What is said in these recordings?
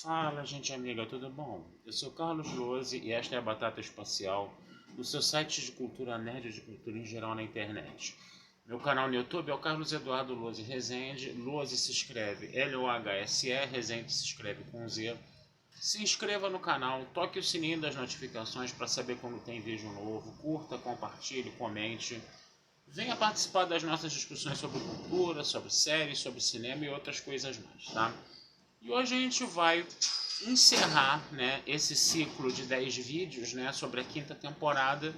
Fala, gente amiga, tudo bom? Eu sou Carlos Lose e esta é a Batata Espacial, o seu site de cultura nerd e de cultura em geral na internet. Meu canal no YouTube é o Carlos Eduardo Lose Rezende. Lose se escreve L-O-H-S-E, Rezende se escreve com Z. Se inscreva no canal, toque o sininho das notificações para saber quando tem vídeo novo, curta, compartilhe, comente. Venha participar das nossas discussões sobre cultura, sobre séries, sobre cinema e outras coisas mais, tá? E hoje a gente vai encerrar, né, esse ciclo de 10 vídeos, né, sobre a quinta temporada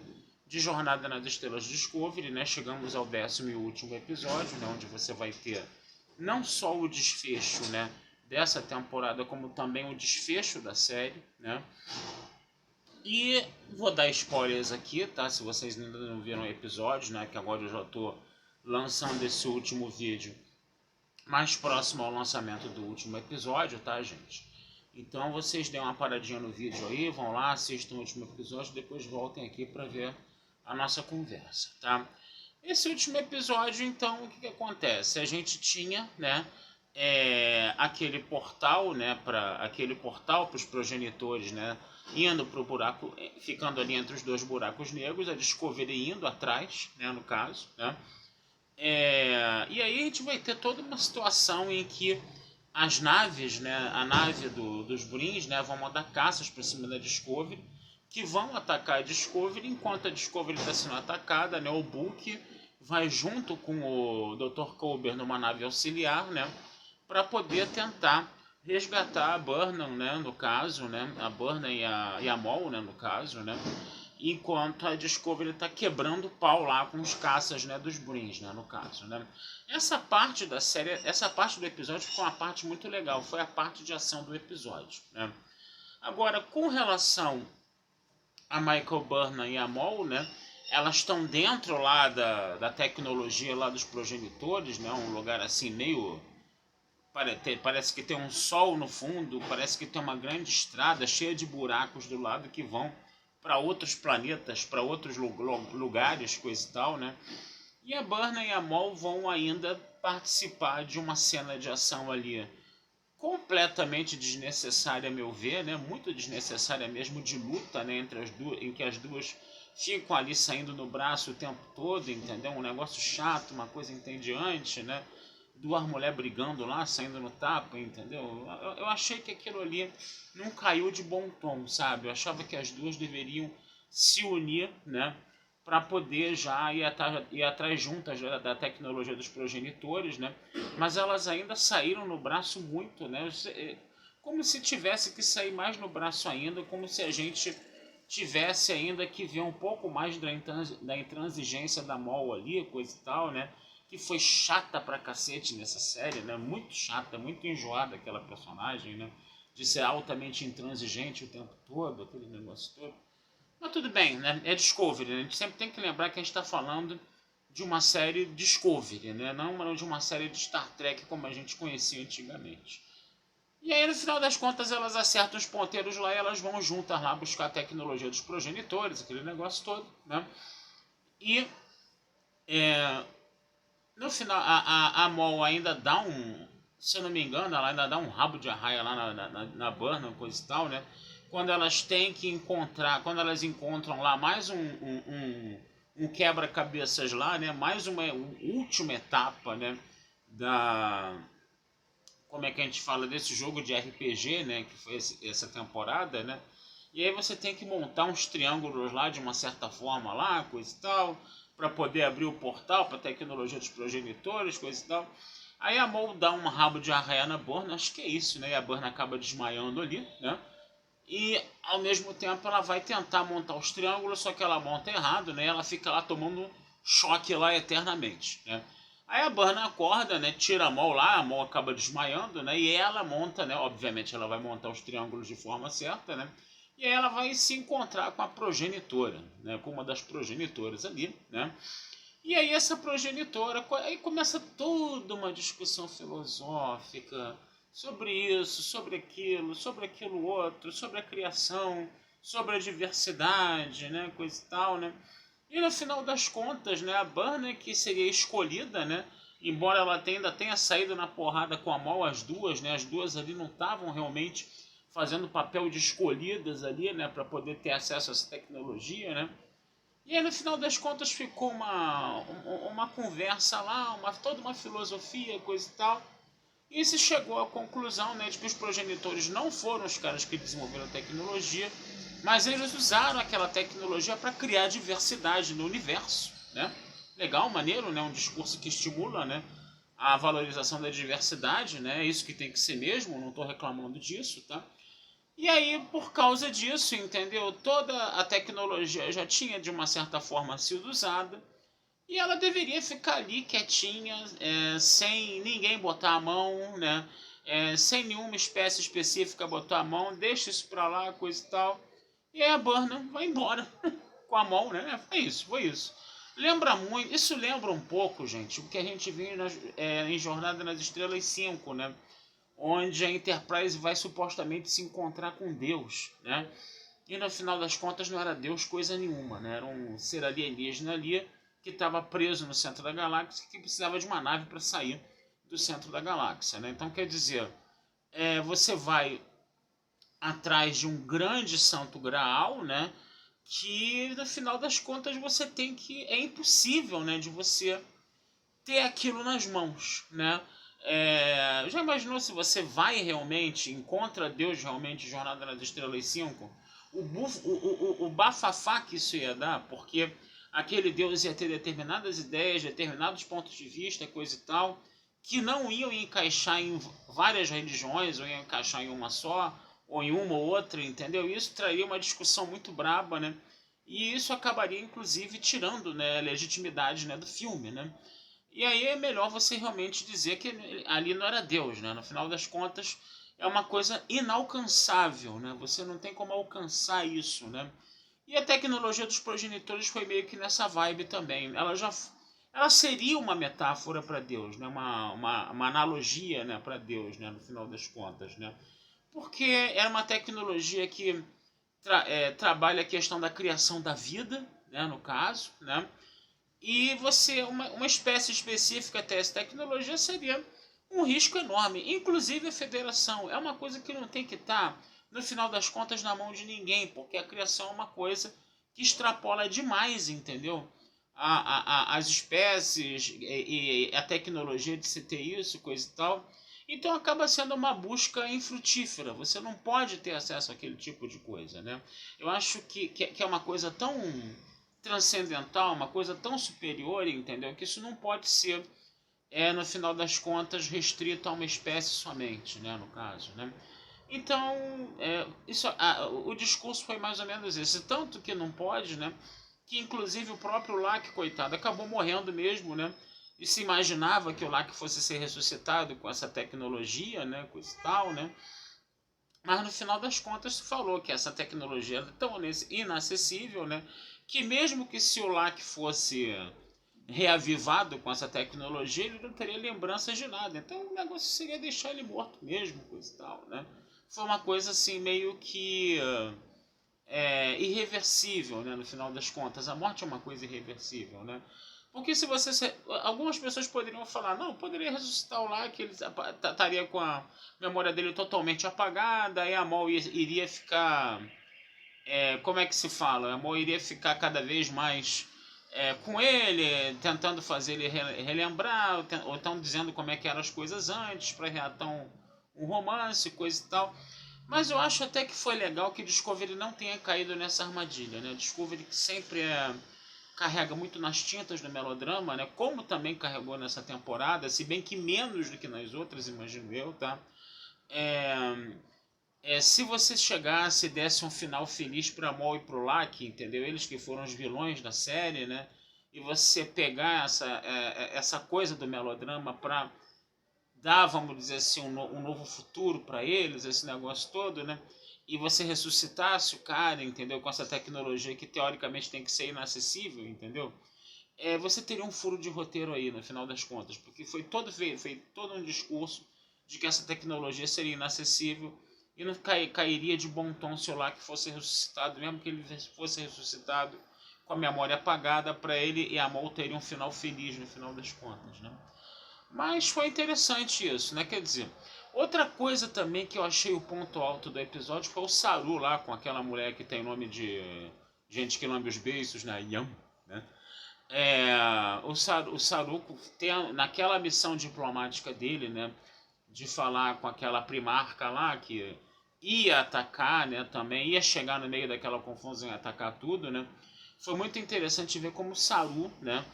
de Jornada nas Estrelas Discovery, né? Chegamos ao 10º e último episódio, né, onde você vai ter não só o desfecho, né, dessa temporada, como também o desfecho da série, né? E vou dar spoilers aqui, tá? Se vocês ainda não viram o episódio, né, que agora eu já estou lançando esse último vídeo mais próximo ao lançamento do último episódio, tá, gente? Então vocês dêem uma paradinha no vídeo aí, vão lá, assistam o último episódio, depois voltem aqui para ver a nossa conversa, tá? Esse último episódio, então, o que acontece? A gente tinha, né, aquele portal, né, para os progenitores, né, indo para o buraco, ficando ali entre os dois buracos negros, a Discovery indo atrás, né, no caso, né? E aí a gente vai ter toda uma situação em que as naves, né, a nave dos Brins, né, vão mandar caças para cima da Discovery, que vão atacar a Discovery. Enquanto a Discovery está sendo atacada, né, o Book vai junto com o Dr. Culber numa nave auxiliar, né, para poder tentar resgatar a Burnham, né, no caso, né, a Burnham e a Mol, né, no caso, né, enquanto a Discovery está quebrando o pau lá com os caças, né, dos Brins, né, no caso, né. Essa parte da série, essa parte do episódio foi uma parte muito legal, foi a parte de ação do episódio, né. Agora, com relação a Michael Burnham e a Mol, né, elas estão dentro lá da tecnologia lá dos progenitores, né, um lugar assim meio... Parece que tem um sol no fundo, parece que tem uma grande estrada cheia de buracos do lado que vão para outros planetas, para outros lugares, coisa e tal, né? E a Burnham e a Mol vão ainda participar de uma cena de ação ali completamente desnecessária, a meu ver, né? Muito desnecessária mesmo, de luta, né, entre as duas, em que as duas ficam ali saindo no braço o tempo todo, entendeu? Um negócio chato, uma coisa entediante, né? Duas mulheres brigando lá, saindo no tapa, entendeu? Eu achei que aquilo ali não caiu de bom tom, sabe? Eu achava que as duas deveriam se unir, né? Para poder já ir atrás juntas da tecnologia dos progenitores, né? Mas elas ainda saíram no braço muito, né? Como se tivesse que sair mais no braço ainda, como se a gente tivesse ainda que ver um pouco mais da intransigência da Mol ali, coisa e tal, né? Que foi chata pra cacete nessa série, né? Muito chata, muito enjoada aquela personagem, né? De ser altamente intransigente o tempo todo, aquele negócio todo. Mas tudo bem, né? É Discovery, né? A gente sempre tem que lembrar que a gente está falando de uma série Discovery, né? Não de uma série de Star Trek como a gente conhecia antigamente. E aí, no final das contas, elas acertam os ponteiros lá e elas vão juntas lá buscar a tecnologia dos progenitores, aquele negócio todo, né? E no final, a Mol ainda dá um... Se eu não me engano, ela ainda dá um rabo de arraia lá na Burnham, coisa e tal, né? Quando elas têm que encontrar... Quando elas encontram lá mais um quebra-cabeças lá, né? Mais uma última etapa, né? Como é que a gente fala desse jogo de RPG, né? Que foi essa temporada, né? E aí você tem que montar uns triângulos lá de uma certa forma lá, coisa e tal, para poder abrir o portal para a tecnologia dos progenitores, coisa e tal. Aí a Mol dá um rabo de arraia na Burnham, acho que é isso, né? E a Burnham acaba desmaiando ali, né? E ao mesmo tempo ela vai tentar montar os triângulos, só que ela monta errado, né? Ela fica lá tomando choque lá eternamente, né? Aí a Burnham acorda, né? Tira a Mol lá, a Mol acaba desmaiando, né? E ela monta, né? Obviamente ela vai montar os triângulos de forma certa, né? E aí ela vai se encontrar com a progenitora, né? Com uma das progenitoras ali, né? E aí essa progenitora, aí começa toda uma discussão filosófica sobre isso, sobre aquilo outro, sobre a criação, sobre a diversidade, né, coisa e tal, né? E no final das contas, né, a Burnham, que seria escolhida, né, embora ela ainda tenha saído na porrada com a Mol, as duas, né, as duas ali não estavam realmente fazendo papel de escolhidas ali, né, para poder ter acesso a essa tecnologia, né? E aí no final das contas ficou uma conversa lá, toda uma filosofia, coisa e tal. E se chegou à conclusão, né, de que os progenitores não foram os caras que desenvolveram a tecnologia, mas eles usaram aquela tecnologia para criar diversidade no universo, né? Legal, maneiro, né? Um discurso que estimula, né, a valorização da diversidade, né? É isso que tem que ser mesmo, não estou reclamando disso, tá? E aí, por causa disso, entendeu? Toda a tecnologia já tinha, de uma certa forma, sido usada. E ela deveria ficar ali quietinha, sem ninguém botar a mão, né? Sem nenhuma espécie específica botar a mão. Deixa isso pra lá, coisa e tal. E aí a Burnham vai embora com a mão, né? Foi isso, foi isso. Lembra muito, isso lembra um pouco, gente, o que a gente viu em Jornada nas Estrelas 5, né? Onde a Enterprise vai supostamente se encontrar com Deus, né? E no final das contas não era Deus coisa nenhuma, né? Era um ser alienígena ali que estava preso no centro da galáxia e que precisava de uma nave para sair do centro da galáxia, né? Então quer dizer, você vai atrás de um grande santo graal, né? Que no final das contas você tem que, é impossível, né? De você ter aquilo nas mãos, né? Já imaginou se você vai realmente, encontra Deus realmente em Jornada nas Estrelas 5? O bafafá que isso ia dar, porque aquele Deus ia ter determinadas ideias, determinados pontos de vista, coisa e tal, que não iam encaixar em várias religiões, ou iam encaixar em uma só, ou em uma ou outra, entendeu? Isso traria uma discussão muito braba, né? E isso acabaria, inclusive, tirando, né, a legitimidade, né, do filme, né? E aí é melhor você realmente dizer que ali não era Deus, né? No final das contas, é uma coisa inalcançável, né? Você não tem como alcançar isso, né? E a tecnologia dos progenitores foi meio que nessa vibe também. Ela seria uma metáfora para Deus, né? Uma analogia, né, para Deus, né, no final das contas, né? Porque era uma tecnologia que trabalha a questão da criação da vida, né, no caso, né? E uma espécie específica até essa tecnologia seria um risco enorme. Inclusive a federação é uma coisa que não tem que estar, no final das contas, na mão de ninguém, porque a criação é uma coisa que extrapola demais, entendeu? As espécies e a tecnologia de se ter isso, coisa e tal. Então acaba sendo uma busca infrutífera. Você não pode ter acesso àquele tipo de coisa, né? Eu acho que é uma coisa tão transcendental, uma coisa tão superior, entendeu? Que isso não pode ser, no final das contas, restrito a uma espécie somente, né? No caso, né? Então, o discurso foi mais ou menos esse. Tanto que não pode, né? Que inclusive o próprio Locke, coitado, acabou morrendo mesmo, né? E se imaginava que o Locke fosse ser ressuscitado com essa tecnologia, né? Coisa e tal, né? Mas no final das contas se falou que essa tecnologia é tão inacessível, né? Que mesmo que se o Locke fosse reavivado com essa tecnologia, ele não teria lembranças de nada. Então o negócio seria deixar ele morto mesmo, coisa e tal, né? Foi uma coisa assim meio que irreversível, né? No final das contas, a morte é uma coisa irreversível, né? Porque se você. Algumas pessoas poderiam falar, não, poderia ressuscitar o Locke, ele estaria com a memória dele totalmente apagada, e a Mol iria ficar. Como é que se fala? A Mol iria ficar cada vez mais com ele, tentando fazer ele relembrar, ou então dizendo como é que eram as coisas antes, para reatar um romance, coisa e tal. Mas eu acho até que foi legal que Discovery não tenha caído nessa armadilha, né? Discovery que sempre carrega muito nas tintas do melodrama, né? Como também carregou nessa temporada, se bem que menos do que nas outras, imagino eu, tá? Se você chegasse e desse um final feliz para Mol e pro Locke, entendeu? Eles que foram os vilões da série, né? E você pegar essa coisa do melodrama para dar, vamos dizer assim, um novo futuro para eles, esse negócio todo, né? E você ressuscitasse o cara, entendeu? Com essa tecnologia que teoricamente tem que ser inacessível, entendeu? Você teria um furo de roteiro aí, no final das contas, porque foi todo um discurso de que essa tecnologia seria inacessível e não cairia de bom tom se o Locke fosse ressuscitado, mesmo que ele fosse ressuscitado com a memória apagada, para ele e a Mol terem um final feliz no final das contas, né? Mas foi interessante isso, né? Quer dizer, Outra coisa também que eu achei o ponto alto do episódio foi o Saru lá, com aquela mulher que tem nome de gente que lambe os beiços, né? Yam, né? O Saruco tem naquela missão diplomática dele, né? De falar com aquela primarca lá que ia atacar, né? Também ia chegar no meio daquela confusão e atacar tudo, né? Foi muito interessante ver como o Saru, né?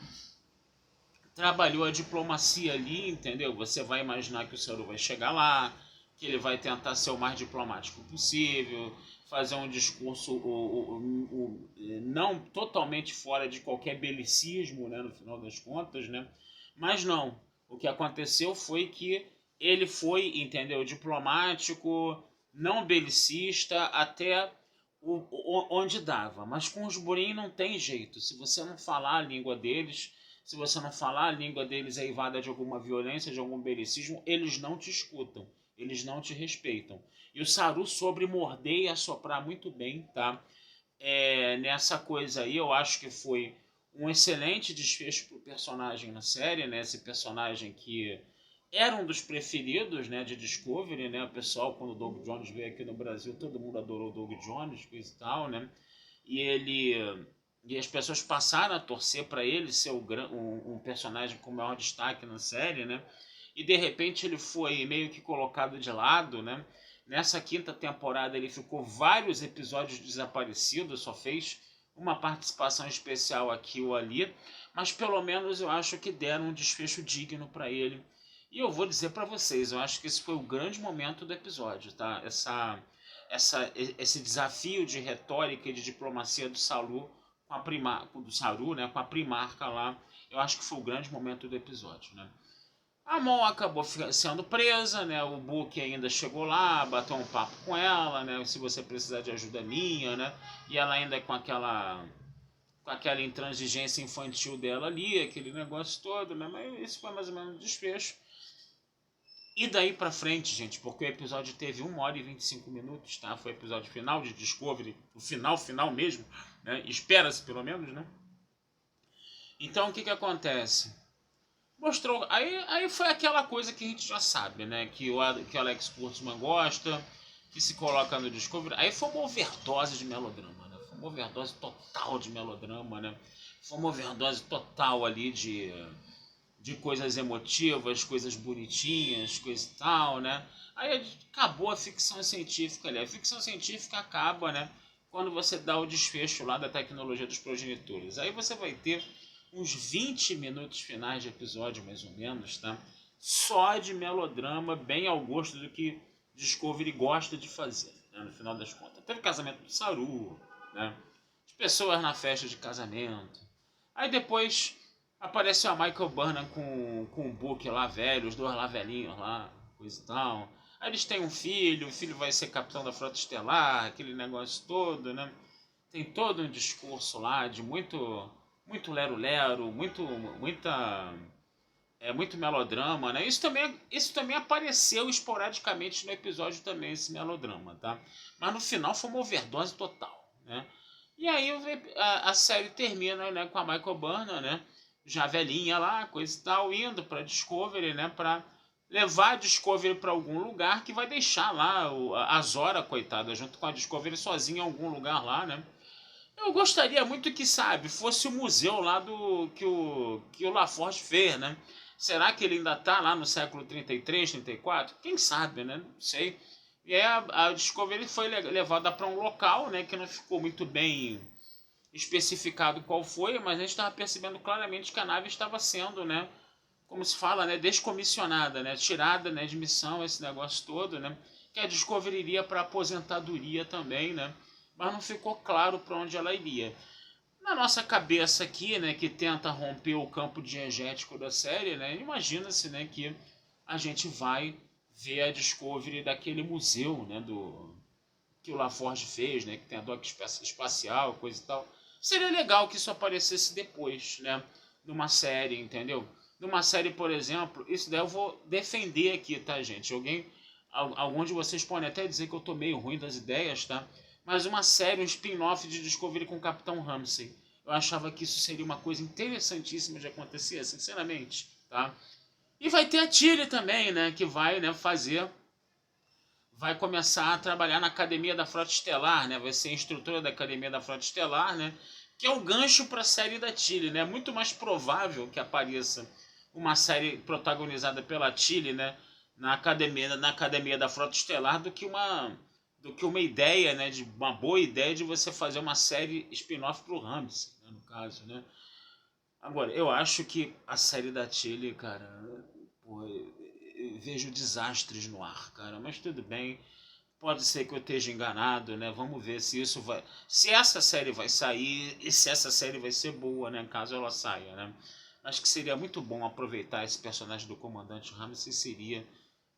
Trabalhou a diplomacia ali, entendeu? Você vai imaginar que o Saru vai chegar lá, que ele vai tentar ser o mais diplomático possível, fazer um discurso não totalmente fora de qualquer belicismo, né, no final das contas, né? Mas não. O que aconteceu foi que ele foi, entendeu, diplomático, não belicista, até onde dava. Mas com os Burin não tem jeito. Se você não falar a língua deles, se você não falar a língua deles eivada de alguma violência, de algum belicismo, eles não te escutam, eles não te respeitam. E o Saru soube morder e assoprar muito bem, tá? Nessa coisa aí, eu acho que foi um excelente desfecho pro personagem na série, né? Esse personagem que era um dos preferidos, né, de Discovery, né? O pessoal, quando o Doug Jones veio aqui no Brasil, todo mundo adorou o Doug Jones, coisa e tal, né? E as pessoas passaram a torcer para ele ser um personagem com maior destaque na série, né? E de repente ele foi meio que colocado de lado, né? Nessa quinta temporada ele ficou vários episódios desaparecido, só fez uma participação especial aqui ou ali, mas pelo menos eu acho que deram um desfecho digno para ele. E eu vou dizer para vocês, eu acho que esse foi o grande momento do episódio, tá? Esse desafio de retórica e de diplomacia do Saru do Saru, né, com a primarca lá, eu acho que foi o grande momento do episódio, né? A Mon acabou sendo presa, né? O Book ainda chegou lá, bateu um papo com ela, né? Se você precisar de ajuda minha, né? E ela ainda com aquela intransigência infantil dela ali, aquele negócio todo, né? Mas esse foi mais ou menos o desfecho. E daí pra frente, gente, porque o episódio teve 1 hora e 25 minutos, tá? Foi o episódio final de Discovery, o final mesmo, né? Espera-se pelo menos, né? Então o que acontece? Mostrou. Aí foi aquela coisa que a gente já sabe, né? Que o Alex Kurtzman gosta, que se coloca no Discovery. Aí foi uma overdose de melodrama, né? Foi uma overdose total de melodrama, né? Foi uma overdose total ali de coisas emotivas, coisas bonitinhas, coisa e tal, né? Aí acabou a ficção científica ali. A ficção científica acaba, né? Quando você dá o desfecho lá da tecnologia dos progenitores. Aí você vai ter uns 20 minutos finais de episódio, mais ou menos, tá? Só de melodrama, bem ao gosto do que Discovery gosta de fazer, né? No final das contas. Teve o casamento do Saru, né? As pessoas na festa de casamento. Aí depois apareceu a Michael Burnham com o Book lá velho, os dois lá velhinhos lá, coisa e tal. Aí eles têm um filho, o filho vai ser capitão da Frota Estelar, aquele negócio todo, né? Tem todo um discurso lá de muito lero-lero, muito melodrama, né? Isso também apareceu esporadicamente no episódio também, esse melodrama, tá? Mas no final foi uma overdose total, né? E aí a série termina, né, com a Michael Burnham, né? Já velhinha lá, coisa e tal, indo pra Discovery, né? Pra levar a Discovery para algum lugar que vai deixar lá a Zora, coitada, junto com a Discovery sozinha em algum lugar lá, né? Eu gostaria muito que, sabe, fosse o museu lá do que o LaForge fez, né? Será que ele ainda tá lá no século 33, 34? Quem sabe, né? Não sei. E aí a Discovery foi levada para um local, né, que não ficou muito bem especificado qual foi, mas a gente estava percebendo claramente que a nave estava sendo, né, como se fala, né, descomissionada, né, tirada, né, de missão, esse negócio todo, né, que a Discovery iria para aposentadoria também, né, mas não ficou claro para onde ela iria. Na nossa cabeça aqui, né, que tenta romper o campo diegético da série, né, imagina-se, né, que a gente vai ver a Discovery daquele museu, né, que o LaForge fez, né, que tem a dock espacial, coisa e tal. Seria legal que isso aparecesse depois, né, numa série, entendeu? Numa série, por exemplo, isso daí eu vou defender aqui, tá, gente? Algum de vocês podem até dizer que eu tô meio ruim das ideias, tá? Mas uma série, um spin-off de Discovery com o Capitão Ramsay. Eu achava que isso seria uma coisa interessantíssima de acontecer, sinceramente, tá? E vai ter a Tilly também, né, que vai, né, fazer vai começar a trabalhar na Academia da Frota Estelar, né? Vai ser instrutora da Academia da Frota Estelar, né? Que é o gancho para a série da Tilly, né? É muito mais provável que apareça uma série protagonizada pela Tilly, né? Na academia da Frota Estelar do que uma ideia, né? De uma boa ideia de você fazer uma série spin-off pro Ramsay, né? No caso, né? Agora, eu acho que a série da Tilly, cara, pô, eu vejo desastres no ar, cara, mas tudo bem. Pode ser que eu esteja enganado, né? Vamos ver se isso vai. Se essa série vai sair e se essa série vai ser boa, né? Caso ela saia, né? Acho que seria muito bom aproveitar esse personagem do Comandante Ramsay, seria.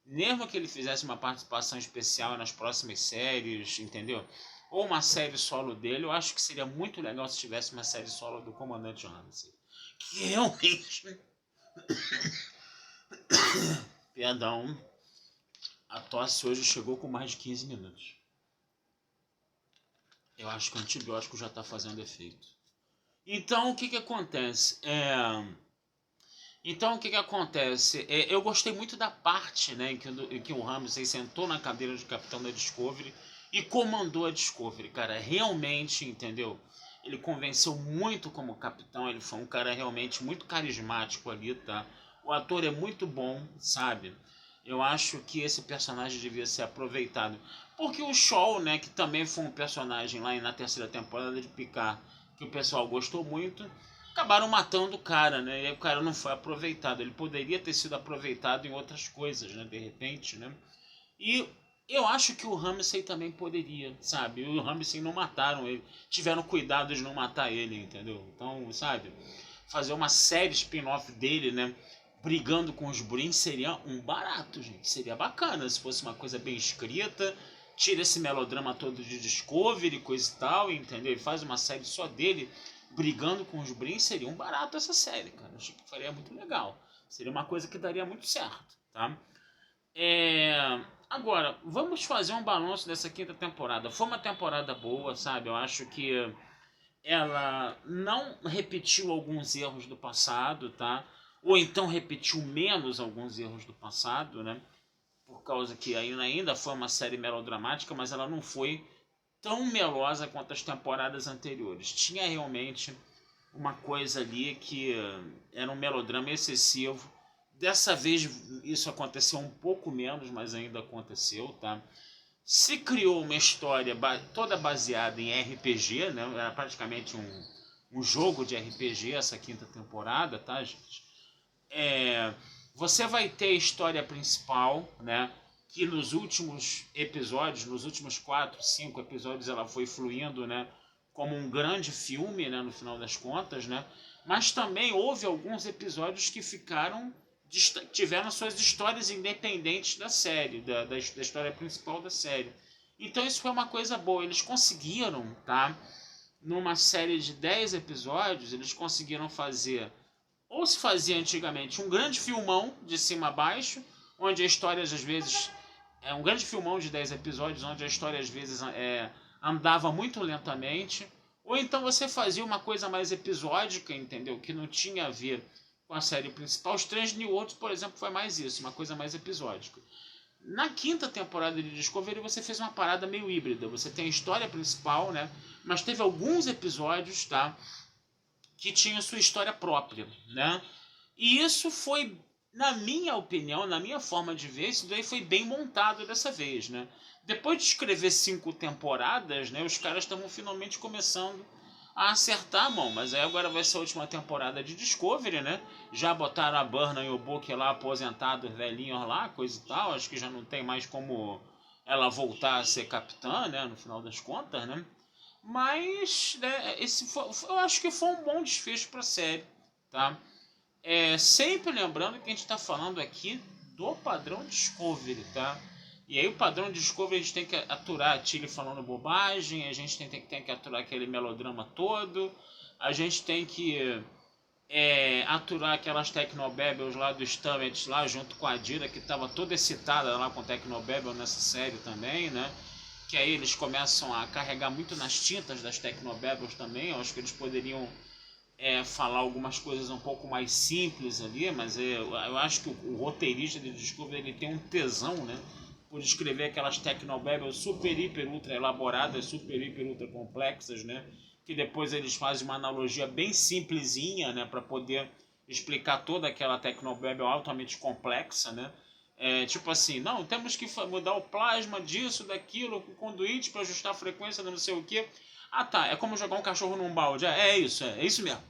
Mesmo que ele fizesse uma participação especial nas próximas séries, entendeu? Ou uma série solo dele, eu acho que seria muito legal se tivesse uma série solo do Comandante Ramsay. Que realmente. Perdão. A tosse hoje chegou com mais de 15 minutos. Eu acho que o antibiótico já está fazendo efeito. Então, o que acontece? Eu gostei muito da parte, né, em que o Ramsay sentou na cadeira de capitão da Discovery e comandou a Discovery, cara. Realmente, entendeu? Ele convenceu muito como capitão. Ele foi um cara realmente muito carismático ali, tá? O ator é muito bom, sabe? Eu acho que esse personagem devia ser aproveitado. Porque o Shaw, né, que também foi um personagem lá na terceira temporada de Picard, que o pessoal gostou muito, acabaram matando o cara, né? E aí o cara não foi aproveitado. Ele poderia ter sido aproveitado em outras coisas, né? De repente, né? E eu acho que o Ramsay também poderia, sabe? O Ramsay não mataram ele. Tiveram cuidado de não matar ele, entendeu? Então, sabe? Fazer uma série spin-off dele, né? Brigando com os Brins seria um barato, gente. Seria bacana se fosse uma coisa bem escrita. Tira esse melodrama todo de Discovery, coisa e tal, entendeu? Ele faz uma série só dele brigando com os Brins. Seria um barato essa série, cara. Acho que faria muito legal. Seria uma coisa que daria muito certo, tá? Agora, vamos fazer um balanço dessa quinta temporada. Foi uma temporada boa, sabe? Eu acho que ela não repetiu alguns erros do passado, tá? Ou então repetiu menos alguns erros do passado, né? Por causa que ainda foi uma série melodramática, mas ela não foi tão melosa quanto as temporadas anteriores. Tinha realmente uma coisa ali que era um melodrama excessivo. Dessa vez isso aconteceu um pouco menos, mas ainda aconteceu, tá? Se criou uma história toda baseada em RPG, né? Era praticamente um jogo de RPG essa quinta temporada, tá, gente? Você vai ter a história principal, né? Que nos últimos episódios, nos últimos 4, 5 episódios, ela foi fluindo, né? Como um grande filme, né? No final das contas, né? Mas também houve alguns episódios que tiveram suas histórias independentes da série, da história principal da série. Então isso foi uma coisa boa. Eles conseguiram, tá? Numa série de 10 episódios, eles conseguiram fazer, ou se fazia antigamente, um grande filmão de cima a baixo, onde a história às vezes é um grande filmão de 10 episódios, onde a história às vezes andava muito lentamente, ou então você fazia uma coisa mais episódica, entendeu? Que não tinha a ver com a série principal. Strange New Worlds, por exemplo, foi mais isso, uma coisa mais episódica. Na quinta temporada de Discovery você fez uma parada meio híbrida. Você tem a história principal, né? Mas teve alguns episódios, tá? Que tinham sua história própria, né? E isso foi, na minha opinião, na minha forma de ver, isso daí foi bem montado dessa vez, né? Depois de escrever 5 temporadas, né? Os caras estavam finalmente começando a acertar a mão. Mas aí agora vai ser a última temporada de Discovery, né? Já botaram a Burnham e o Book lá aposentados, velhinhos lá, coisa e tal. Acho que já não tem mais como ela voltar a ser capitã, né? No final das contas, né? Mas, né, eu acho que foi um bom desfecho para a série, tá? Sempre lembrando que a gente está falando aqui do padrão Discovery, tá? E aí o padrão Discovery a gente tem que aturar a Tilly falando bobagem, a gente tem que aturar aquele melodrama todo, a gente tem que aturar aquelas Tecnobabbles lá do Stamets lá junto com a Dira, que estava toda excitada lá com Tecnobabble nessa série também, né? Que aí eles começam a carregar muito nas tintas das Tecnobabbles também. Eu acho que eles poderiam falar algumas coisas um pouco mais simples ali, mas eu acho que o roteirista de Discovery ele tem um tesão, né, por escrever aquelas Tecnobabble super, hiper, ultra elaboradas, super, hiper, ultra complexas, né? Que depois eles fazem uma analogia bem simplesinha, né? Para poder explicar toda aquela Tecnobabble altamente complexa, né? Tipo assim, não, temos que mudar o plasma disso, daquilo, com conduíte para ajustar a frequência do não sei o que. Ah tá, é como jogar um cachorro num balde. É isso mesmo.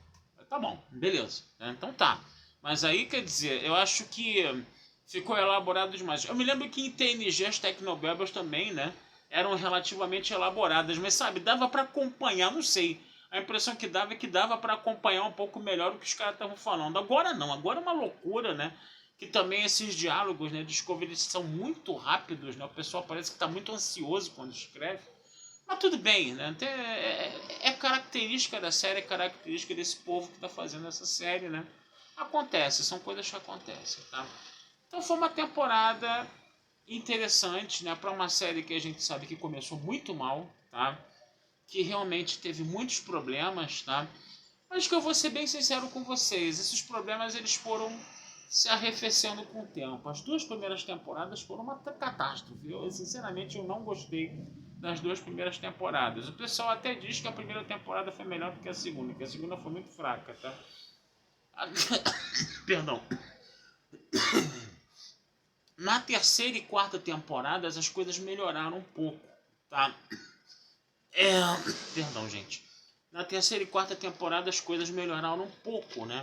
Tá bom, beleza. Então tá. Mas aí, quer dizer, eu acho que ficou elaborado demais. Eu me lembro que em TNG as Tecnobabbles também, né? Eram relativamente elaboradas, mas sabe, dava para acompanhar, não sei. A impressão que dava é que dava para acompanhar um pouco melhor o que os caras estavam falando. Agora não, agora é uma loucura, né? Que também esses diálogos, né, Discovery são muito rápidos, né? O pessoal parece que está muito ansioso quando escreve. Mas tudo bem, né? É característica da série, é característica desse povo que está fazendo essa série, né? Acontece, são coisas que acontecem, tá? Então foi uma temporada interessante, né? Para uma série que a gente sabe que começou muito mal, tá? Que realmente teve muitos problemas, tá? Mas que eu vou ser bem sincero com vocês, esses problemas eles foram se arrefecendo com o tempo. As duas primeiras temporadas foram uma catástrofe. Eu, sinceramente, eu não gostei das duas primeiras temporadas. O pessoal até diz que a primeira temporada foi melhor do que a segunda foi muito fraca, tá? Perdão. Na terceira e quarta temporadas as coisas melhoraram um pouco, tá? Perdão, gente. Na terceira e quarta temporada as coisas melhoraram um pouco, né?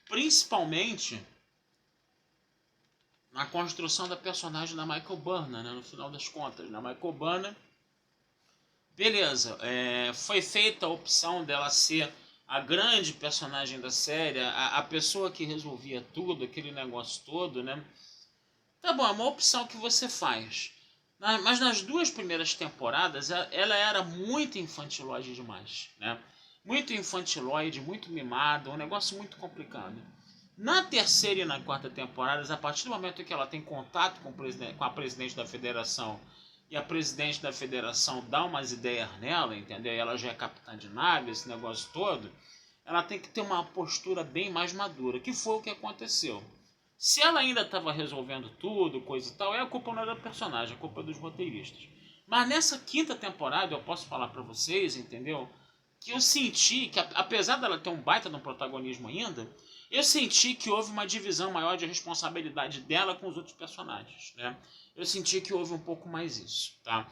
Principalmente na construção da personagem da Michael Burnham, né? No final das contas, na Michael Burnham, beleza, foi feita a opção dela ser a grande personagem da série, a pessoa que resolvia tudo, aquele negócio todo, né? Tá bom, é uma opção que você faz. Mas nas duas primeiras temporadas, ela era muito infantilóide demais, né? Muito infantilóide, muito mimada, um negócio muito complicado. Na terceira e na quarta temporadas, a partir do momento que ela tem contato com a presidente da federação e a presidente da federação dá umas ideias nela, entendeu? E ela já é capitã de nave, esse negócio todo, ela tem que ter uma postura bem mais madura, que foi o que aconteceu. Se ela ainda estava resolvendo tudo, coisa e tal, a culpa não era do personagem, a culpa é dos roteiristas. Mas nessa quinta temporada, eu posso falar pra vocês, entendeu? Que eu senti que, apesar dela ter um baita no protagonismo ainda, eu senti que houve uma divisão maior de responsabilidade dela com os outros personagens, né? Eu senti que houve um pouco mais isso, tá?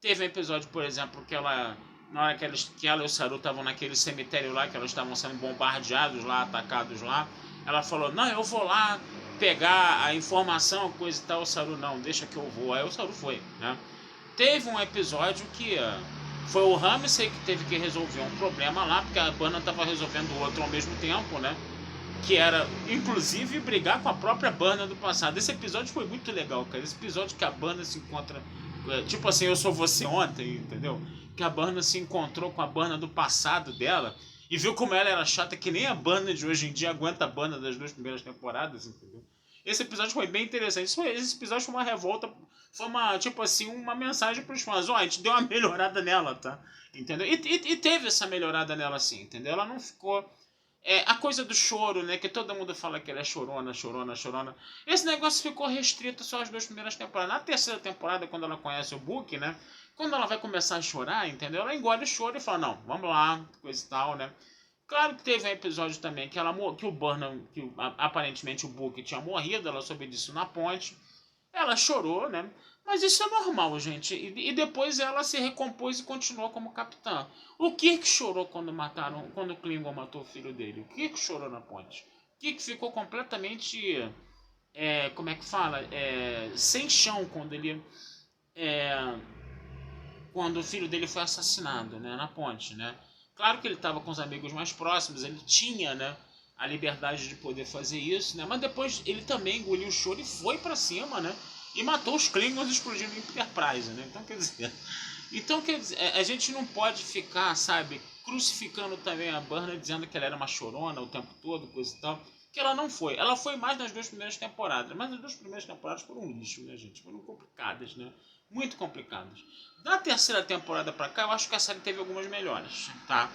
Teve um episódio, por exemplo, que ela, na hora que ela e o Saru estavam naquele cemitério lá, que elas estavam sendo bombardeados lá, atacados lá, ela falou, não, eu vou lá pegar a informação, coisa e tal. O Saru, não, deixa que eu vou. Aí o Saru foi, né? Teve um episódio que foi o Ramsay que teve que resolver um problema lá, porque a Burnham estava resolvendo o outro ao mesmo tempo, né? Que era, inclusive, brigar com a própria Burnham do passado. Esse episódio foi muito legal, cara. Esse episódio que a Burnham se encontra... Tipo assim, eu sou você ontem, entendeu? Que a Burnham se encontrou com a Burnham do passado dela e viu como ela era chata, que nem a Burnham de hoje em dia aguenta a Burnham das duas primeiras temporadas, entendeu? Esse episódio foi bem interessante. Esse episódio foi uma revolta, foi uma, tipo assim, uma mensagem pros fãs. Ó, a gente deu uma melhorada nela, tá? Entendeu? E teve essa melhorada nela sim, entendeu? Ela não ficou... a coisa do choro, né? Que todo mundo fala que ela é chorona, chorona, chorona. Esse negócio ficou restrito só às duas primeiras temporadas. Na terceira temporada, quando ela conhece o Book, né? Quando ela vai começar a chorar, entendeu? Ela engole o choro e fala, não, vamos lá, coisa e tal, né? Claro que teve um episódio também que o Burnham, aparentemente o Book tinha morrido, ela soube disso na ponte. Ela chorou, né? Mas isso é normal, gente. E depois ela se recompôs e continuou como capitã. O Kirk chorou quando o Klingon matou o filho dele. O Kirk chorou na ponte. O Kirk ficou completamente, como é que fala? Sem chão quando o filho dele foi assassinado, né? Na ponte, né? Claro que ele estava com os amigos mais próximos, ele tinha, né? A liberdade de poder fazer isso, né? Mas depois ele também engoliu o choro e foi pra cima, né? E matou os Klingons explodindo em Enterprise, né? Então, quer dizer, a gente não pode ficar, sabe, crucificando também a Burnham, dizendo que ela era uma chorona o tempo todo, coisa e tal. Que ela não foi. Ela foi mais nas duas primeiras temporadas. Mas as duas primeiras temporadas foram um lixo, né, gente? Foram complicadas, né? Muito complicadas. Da terceira temporada pra cá, eu acho que a série teve algumas melhoras, tá?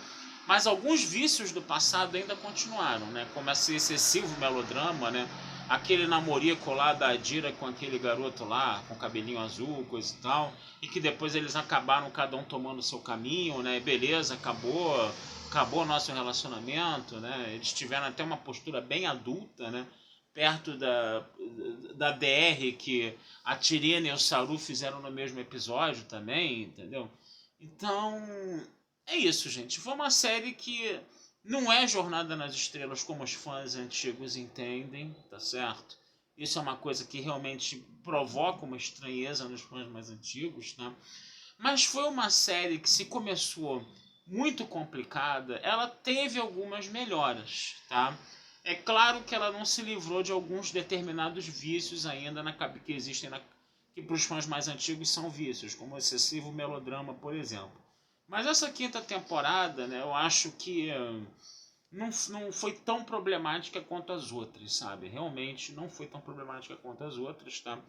Mas alguns vícios do passado ainda continuaram, né? Como esse excessivo melodrama, né? aquele namorico lá da Adira com aquele garoto lá, com cabelinho azul, coisa e tal, e que depois eles acabaram cada um tomando o seu caminho, né? Beleza, acabou o nosso relacionamento, né? Eles tiveram até uma postura bem adulta, né? Perto da DR que a Tirina e o Saru fizeram no mesmo episódio também, entendeu? Então, é isso, gente. Foi uma série que não é Jornada nas Estrelas como os fãs antigos entendem, tá certo? Isso é uma coisa que realmente provoca uma estranheza nos fãs mais antigos, tá? Mas foi uma série que, se começou muito complicada, ela teve algumas melhoras, tá? É claro que ela não se livrou de alguns determinados vícios ainda que existem que para os fãs mais antigos são vícios, como o excessivo melodrama, por exemplo. Mas essa quinta temporada, né, eu acho que não foi tão problemática quanto as outras, sabe? Realmente não foi tão problemática quanto as outras, tá?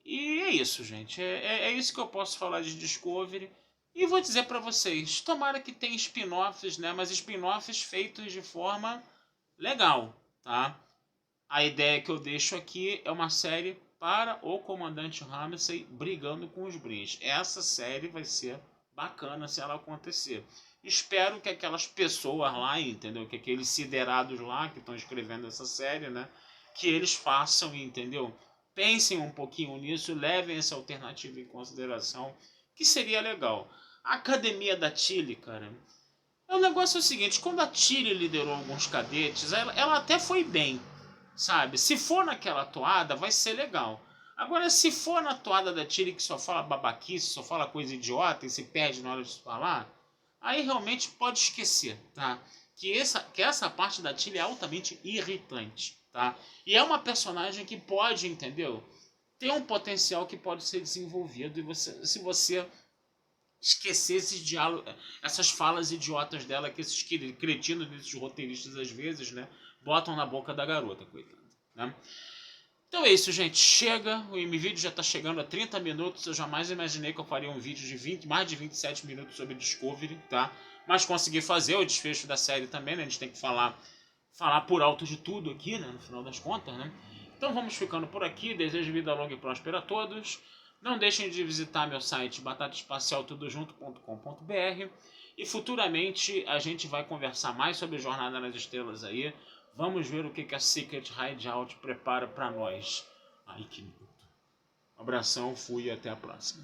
E é isso, gente. É isso que eu posso falar de Discovery. E vou dizer pra vocês, tomara que tenha spin-offs, né? Mas spin-offs feitos de forma legal, tá? A ideia que eu deixo aqui é uma série para o Comandante Ramsay brigando com os Brins. Essa série vai ser bacana se ela acontecer. Espero que aquelas pessoas lá, entendeu? Que aqueles siderados lá que estão escrevendo essa série, né? Que eles façam, entendeu? Pensem um pouquinho nisso, levem essa alternativa em consideração, que seria legal. A Academia da Tilly, cara, o negócio é o seguinte, quando a Tilly liderou alguns cadetes, ela até foi bem, sabe? Se for naquela toada, vai ser legal. Agora, se for na toada da Tilly que só fala babaquice, só fala coisa idiota e se perde na hora de falar, aí realmente pode esquecer, tá? Que essa parte da Tilly é altamente irritante, tá? E é uma personagem que pode, entendeu? Tem um potencial que pode ser desenvolvido e se você esquecer esses diálogos, essas falas idiotas dela que esses cretinos desses roteiristas às vezes, né, botam na boca da garota, coitada, né? Então é isso, gente. Chega. O MVideo já está chegando a 30 minutos. Eu jamais imaginei que eu faria um vídeo de mais de 27 minutos sobre Discovery, tá? Mas consegui fazer o desfecho da série também, né? A gente tem que falar por alto de tudo aqui, né? No final das contas, né? Então vamos ficando por aqui. Desejo vida longa e próspera a todos. Não deixem de visitar meu site batataespacialtudojunto.com.br e futuramente a gente vai conversar mais sobre Jornada nas Estrelas aí. Vamos ver o que a Secret Hideout prepara para nós. Ai, que minuto. Um abração, fui e até a próxima.